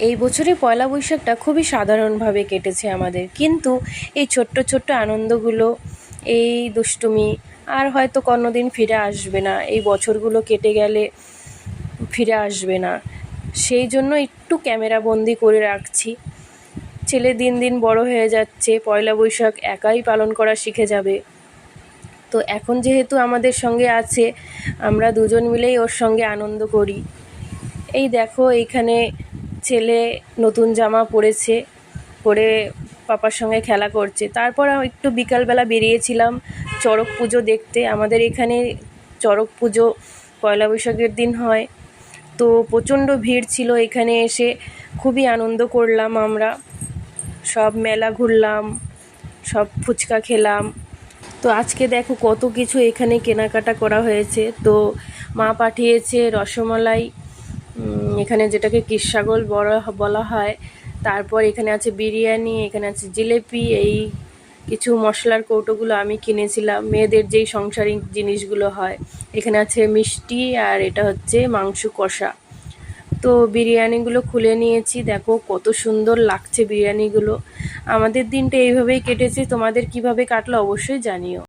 এই বছরে পয়লা বৈশাখটা খুবই সাধারণভাবে কেটেছে আমাদের, কিন্তু এই ছোট্ট ছোট্ট আনন্দগুলো, এই দুষ্টুমি আর হয়তো কোনোদিন ফিরে আসবে না। এই বছরগুলো কেটে গেলে ফিরে আসবে না, সেই জন্য একটু ক্যামেরা বন্দি করে রাখছি। ছেলে দিন দিন বড় হয়ে যাচ্ছে, পয়লা বৈশাখ একাই পালন করা শিখে যাবে। তো এখন যেহেতু আমাদের সঙ্গে আছে, আমরা দুজন মিলেই ওর সঙ্গে আনন্দ করি। এই দেখো, এইখানে ছেলে নতুন জামা পরেছে, পরে পাপার সঙ্গে খেলা করছে। তারপর একটু বিকালবেলা বেরিয়েছিলাম চড়ক পুজো দেখতে। আমাদের এখানে চড়ক পুজো পয়লা বৈশাখের দিন হয়, তো প্রচণ্ড ভিড় ছিল। এখানে এসে খুবই আনন্দ করলাম আমরা, সব মেলা ঘুরলাম, সব ফুচকা খেলাম। তো আজকে দেখো কত কিছু এখানে কেনাকাটা করা হয়েছে। তো মা পাঠিয়েছে রসমালাই, এখানে যেটাকে কিরসাগর বলা হয়। তারপর এখানে আছে বিরিয়ানি, এখানে আছে জিলেপি, এই কিছু মশলার কৌটোগুলো আমি কিনেছিলাম, মেয়েদের যেই সংসারিক জিনিসগুলো হয়। এখানে আছে মিষ্টি, আর এটা হচ্ছে মাংস কষা। তো বিরিয়ানিগুলো খুলে নিয়েছি, দেখো কত সুন্দর লাগছে বিরিয়ানিগুলো। আমাদের দিনটা এইভাবেই কেটেছে, তোমাদের কিভাবে কাটলো অবশ্যই জানিও।